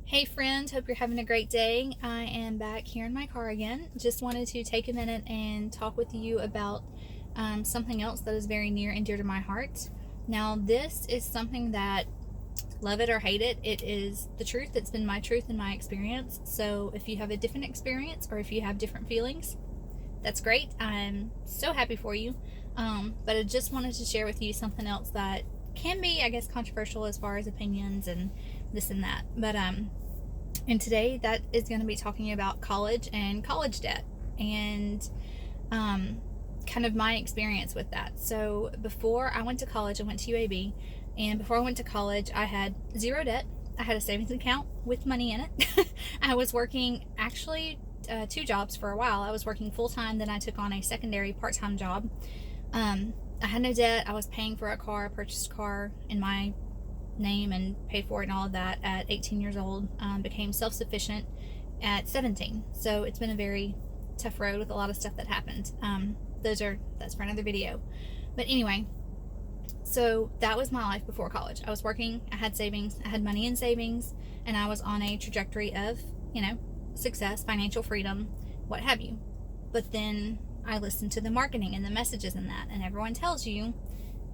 Hey friend, hope you're having a great day. I am back here in my car again. Just wanted to take a minute and talk with you about something else that is very near and dear to my heart. Now, this is something that, love it or hate it, it is the truth. It's been my truth and my experience. So if you have a different experience or if you have different feelings, that's great. I'm so happy for you. But I just wanted to share with you something else that can be, I guess, controversial as far as opinions and this and that. And today that is going to be talking about college and college debt and kind of my experience with that. So before I went to college, I went to UAB, and before I went to college, I had zero debt. I had a savings account with money in it. I was working actually two jobs for a while. I was working full time, then I took on a secondary part time job. I had no debt. I was paying for a car, purchased a car in my name and paid for it and all of that at 18 years old. Became self-sufficient at 17. So it's been a very tough road with a lot of stuff that happened. That's for another video. But anyway, so that was my life before college. I was working, I had savings, I had money in savings, and I was on a trajectory of, success, financial freedom, what have you. But then I listened to the marketing and the messages in that, and everyone tells you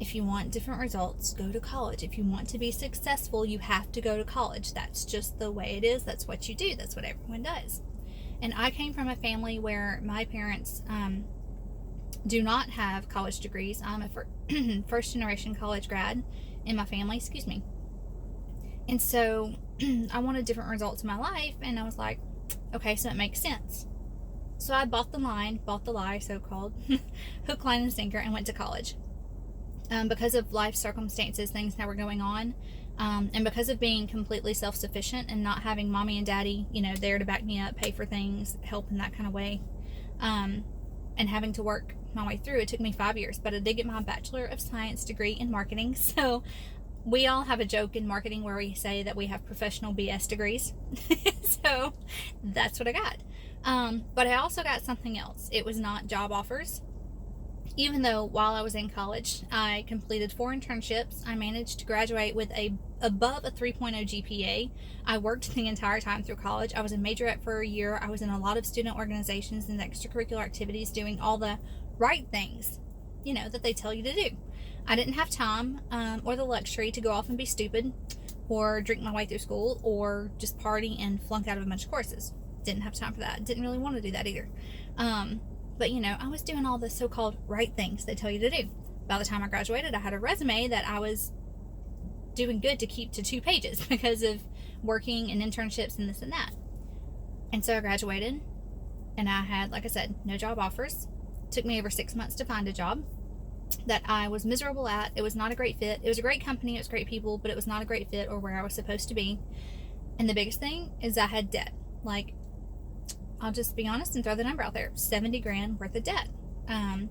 if you want different results, go to college. If you want to be successful, you have to go to college. That's just the way it is. That's what you do. That's what everyone does. And I came from a family where my parents do not have college degrees. I'm a first generation college grad in my family, excuse me. And so I wanted different results in my life, and I was like, okay, so it makes sense. So I bought the lie, so-called, hook, line, and sinker, and went to college. Because of life circumstances, things that were going on, and because of being completely self-sufficient and not having mommy and daddy, there to back me up, pay for things, help in that kind of way, and having to work my way through, it took me 5 years, but I did get my Bachelor of Science degree in marketing. So we all have a joke in marketing where we say that we have professional BS degrees. So that's what I got. But I also got something else. It was not job offers. Even though while I was in college, I completed 4 internships, I managed to graduate with above a 3.0 GPA. I worked the entire time through college. I was a majorette for a year. I was in a lot of student organizations and extracurricular activities, doing all the right things, that they tell you to do. I didn't have time or the luxury to go off and be stupid or drink my way through school or just party and flunk out of a bunch of courses. Didn't have time for that. Didn't really want to do that either. But I was doing all the so-called right things they tell you to do. By the time I graduated, I had a resume that I was doing good to keep to 2 pages because of working and internships and this and that. And so I graduated, and I had, like I said, no job offers. It took me over 6 months to find a job that I was miserable at. It was not a great fit. It was a great company, it was great people, but it was not a great fit or where I was supposed to be. And the biggest thing is I had debt. Like, I'll just be honest and throw the number out there, 70 grand worth of debt,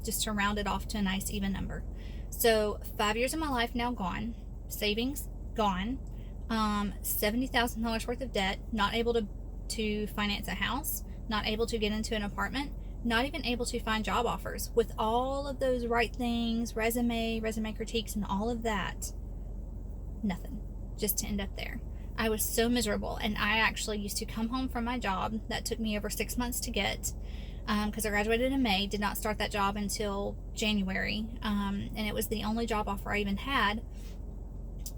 just to round it off to a nice even number. So 5 years of my life now gone, savings gone, $70,000 worth of debt, not able to finance a house, not able to get into an apartment, not even able to find job offers with all of those right things, resume critiques and all of that. Nothing, just to end up there. I was so miserable, and I actually used to come home from my job that took me over 6 months to get, because I graduated in May, did not start that job until January, and it was the only job offer I even had,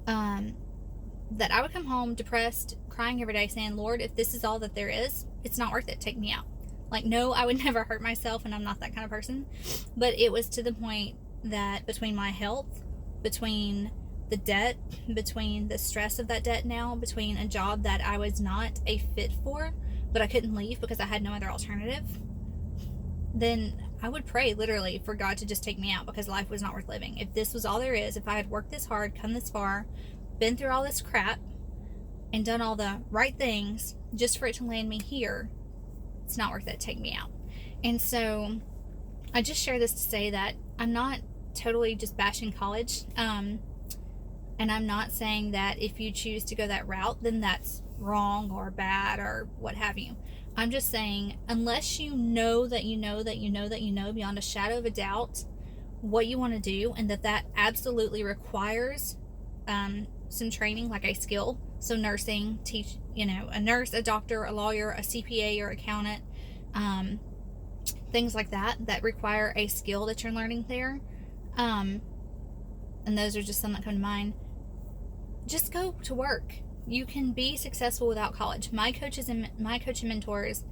that I would come home depressed, crying every day, saying, Lord, if this is all that there is, it's not worth it, take me out. Like, no, I would never hurt myself, and I'm not that kind of person, but it was to the point that between my health, between the debt, between the stress of that debt now, between a job that I was not a fit for, but I couldn't leave because I had no other alternative, then I would pray literally for God to just take me out because life was not worth living. If this was all there is, if I had worked this hard, come this far, been through all this crap, and done all the right things just for it to land me here, it's not worth it. Take me out. And so I just share this to say that I'm not totally just bashing college. And I'm not saying that if you choose to go that route, then that's wrong or bad or what have you. I'm just saying, unless you know that you know that you know that you know beyond a shadow of a doubt what you want to do, and that absolutely requires some training, like a skill. So nursing, teach, a nurse, a doctor, a lawyer, a CPA or accountant, things like that require a skill that you're learning there. And those are just some that come to mind. Just go to work. You can be successful without college. My coaches and mentors,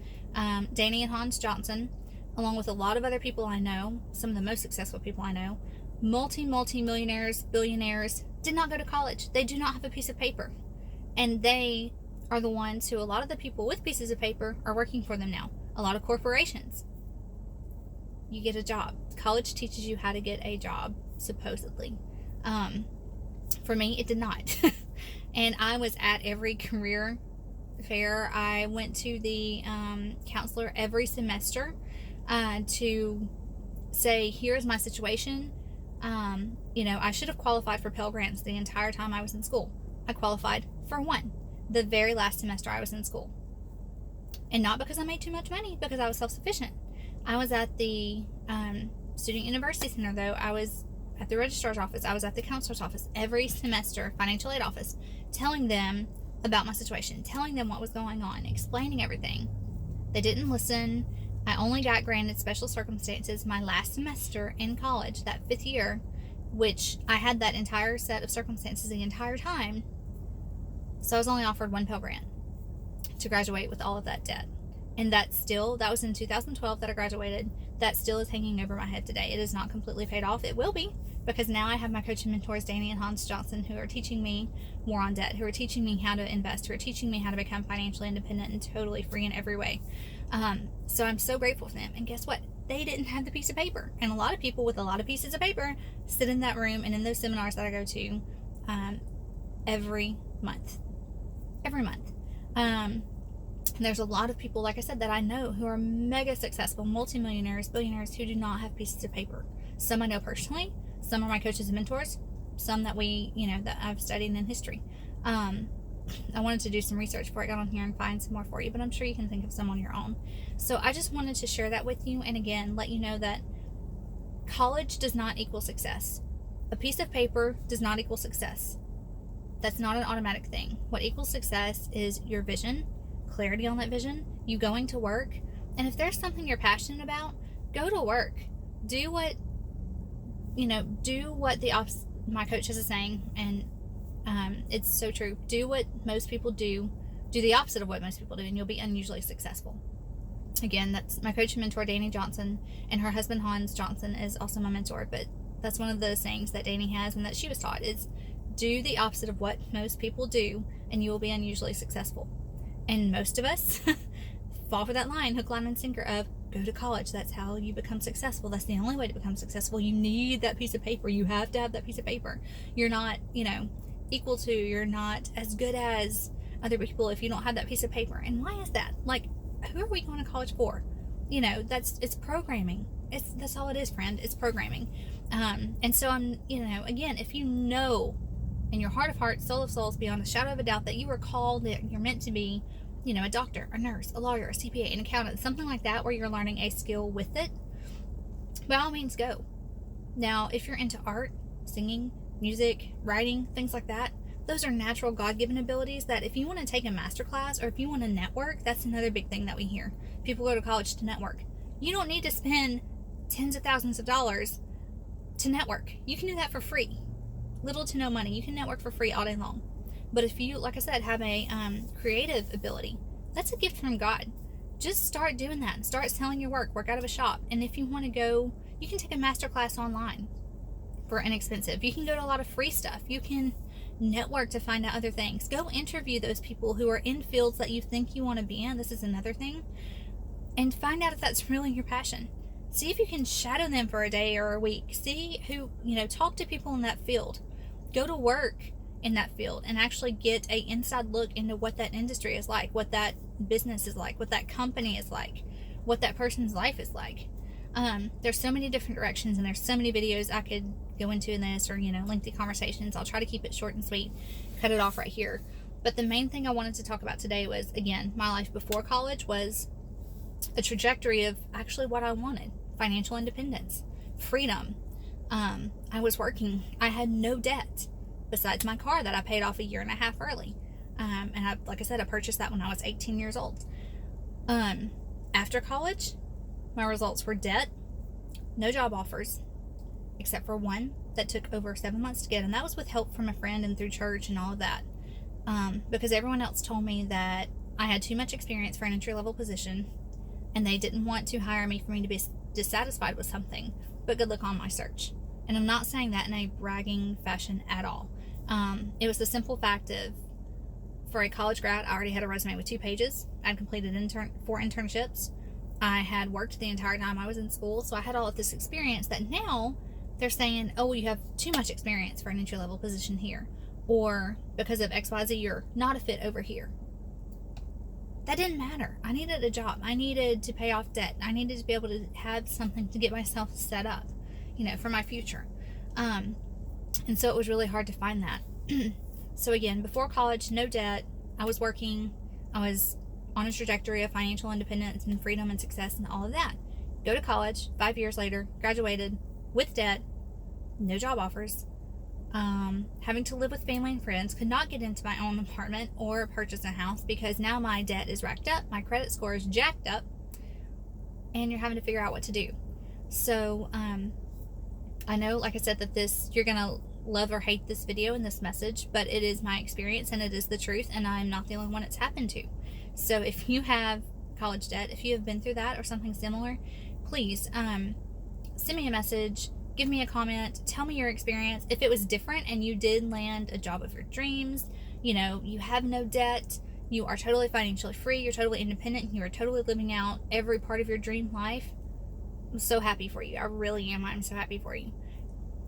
Danny and Hans Johnson, along with a lot of other people I know, some of the most successful people I know, multi-millionaires, billionaires, did not go to college. They do not have a piece of paper. And they are the ones who, a lot of the people with pieces of paper are working for them now. A lot of corporations. You get a job. College teaches you how to get a job, supposedly. For me, it did not. And I was at every career fair. I went to the counselor every semester to say, here's my situation. I should have qualified for Pell Grants the entire time I was in school. I qualified for one, the very last semester I was in school. And not because I made too much money, because I was self-sufficient. I was at the Student University Center, though. I was at the registrar's office. I was at the counselor's office every semester, financial aid office, telling them about my situation, telling them what was going on, explaining everything. They didn't listen. I only got granted special circumstances my last semester in college, that 5th year, which I had that entire set of circumstances the entire time. So I was only offered one Pell Grant to graduate with all of that debt. And that was in 2012 that I graduated. That still is hanging over my head today. It is not completely paid off. It will be, because now I have my coach and mentors, Danny and Hans Johnson, who are teaching me more on debt, who are teaching me how to invest, who are teaching me how to become financially independent and totally free in every way. So I'm so grateful for them. And guess what? They didn't have the piece of paper. And a lot of people with a lot of pieces of paper sit in that room and in those seminars that I go to every month. There's a lot of people, like I said, that I know who are mega successful, multimillionaires, billionaires, who do not have pieces of paper. Some I know personally, some are my coaches and mentors, some that that I've studied in history. I wanted to do some research before I got on here and find some more for you, but I'm sure you can think of some on your own. So I just wanted to share that with you, and again, let you know that college does not equal success. A piece of paper does not equal success. That's not an automatic thing. What equals success is your vision, clarity on that vision, you going to work, and if there's something you're passionate about, go to work. Do what my coach is saying, and it's so true. Do what most people do. Do the opposite of what most people do, and you'll be unusually successful. Again, that's my coach and mentor, Danny Johnson, and her husband, Hans Johnson, is also my mentor, but that's one of the sayings that Danny has and that she was taught is, do the opposite of what most people do, and you will be unusually successful. And most of us fall for that line, hook, line, and sinker of go to college. That's how you become successful. That's the only way to become successful. You need that piece of paper. You have to have that piece of paper. You're not, equal to, you're not as good as other people if you don't have that piece of paper. And why is that? Like, who are we going to college for? It's programming. That's all it is, friend. It's programming. And so again, if you know in your heart of hearts, soul of souls, beyond a shadow of a doubt, that you are called, that you're meant to be, a doctor, a nurse, a lawyer, a CPA, an accountant, something like that, where you're learning a skill with it, by all means go. Now, if you're into art, singing, music, writing, things like that, those are natural God-given abilities that if you want to take a master class or if you want to network, that's another big thing that we hear. People go to college to network. You don't need to spend tens of thousands of dollars to network. You can do that for free. Little to no money. You can network for free all day long. But if you, like I said, have a creative ability, that's a gift from God. Just start doing that. Start selling your work out of a shop. And if you want to go, you can take a master class online for inexpensive. You can go to a lot of free stuff. You can network to find out other things. Go interview those people who are in fields that you think you want to be in. This is another thing. And find out if that's really your passion. See if you can shadow them for a day or a week. See who, talk to people in that field. Go to work in that field and actually get a inside look into what that industry is like, what that business is like, what that company is like, what that person's life is like. There's so many different directions, and there's so many videos I could go into in this, or lengthy conversations. I'll try to keep it short and sweet, cut it off right here. But the main thing I wanted to talk about today was, again, my life before college was a trajectory of actually what I wanted: financial independence, freedom. I was working. I had no debt. besides my car that I paid off a year and a half early. And like I said, I purchased that when I was 18 years old. After college, my results were debt, no job offers, except for one that took over 7 months to get, and that was with help from a friend and through church and all of that. Because everyone else told me that I had too much experience for an entry-level position, and they didn't want to hire me for me to be dissatisfied with something. But good luck on my search. And I'm not saying that in a bragging fashion at all. It was the simple fact of, for a college grad, I already had a resume with 2 pages. I'd completed 4 internships. I had worked the entire time I was in school, so I had all of this experience that now they're saying, oh, well, you have too much experience for an entry-level position here. Or because of XYZ, you're not a fit over here. That didn't matter. I needed a job. I needed to pay off debt. I needed to be able to have something to get myself set up, for my future. And so it was really hard to find that. So again, before college, no debt. I was working. I was on a trajectory of financial independence and freedom and success and all of that. Go to college, 5 years later, graduated with debt, no job offers, having to live with family and friends, could not get into my own apartment or purchase a house because now my debt is racked up, my credit score is jacked up, and you're having to figure out what to do. So I know, like I said, that you're going to love or hate this video and this message, but it is my experience and it is the truth, and I'm not the only one it's happened to. So if you have college debt, if you have been through that or something similar, please send me a message, give me a comment, tell me your experience. If it was different and you did land a job of your dreams, you have no debt, you are totally financially free, you're totally independent, you are totally living out every part of your dream life, I'm so happy for you. I really am. I'm so happy for you.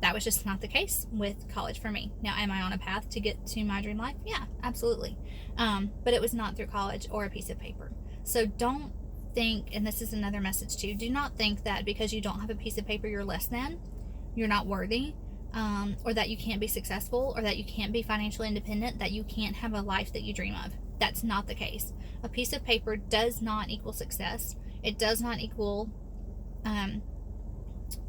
That was just not the case with college for me. Now, am I on a path to get to my dream life? Yeah, absolutely. But it was not through college or a piece of paper. So don't think, and this is another message too, do not think that because you don't have a piece of paper you're less than, you're not worthy, or that you can't be successful, or that you can't be financially independent, that you can't have a life that you dream of. That's not the case. A piece of paper does not equal success. It does not equal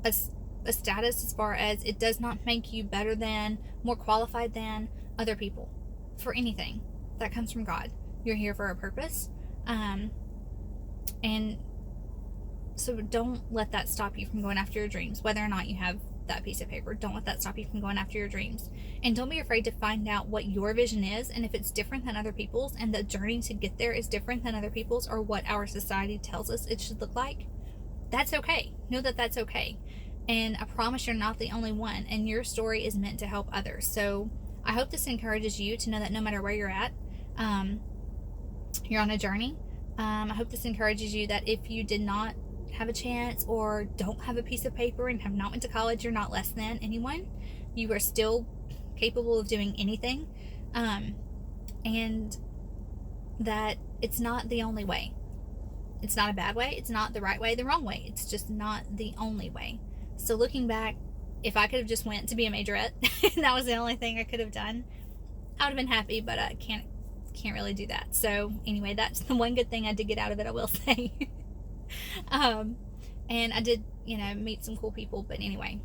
a status, as far as it does not make you better than, more qualified than other people for anything. That comes from God. You're here for a purpose. And so don't let that stop you from going after your dreams, whether or not you have that piece of paper. Don't let that stop you from going after your dreams. And don't be afraid to find out what your vision is, and if it's different than other people's, and the journey to get there is different than other people's, or what our society tells us it should look like, that's okay. Know that that's okay. And I promise you're not the only one, and your story is meant to help others. So I hope this encourages you to know that no matter where you're at, you're on a journey. I hope this encourages you that if you did not have a chance or don't have a piece of paper and have not went to college, you're not less than anyone. You are still capable of doing anything, and that it's not the only way. It's not a bad way. It's not the right way, the wrong way. It's just not the only way. So looking back, if I could have just went to be a majorette and that was the only thing I could have done, I would have been happy, but I can't really do that. So anyway, that's the one good thing I did get out of it, I will say. And I did, meet some cool people. But anyway,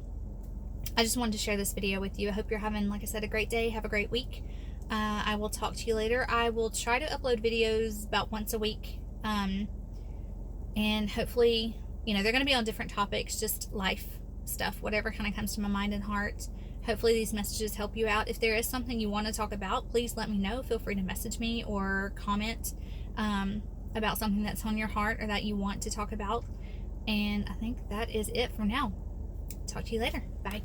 I just wanted to share this video with you. I hope you're having, like I said, a great day. Have a great week. I will talk to you later. I will try to upload videos about once a week. And hopefully, they're going to be on different topics, just life stuff, whatever kind of comes to my mind and heart. Hopefully these messages help you out. If there is something you want to talk about, please let me know. Feel free to message me or comment about something that's on your heart or that you want to talk about. And I think that is it for now. Talk to you later. Bye.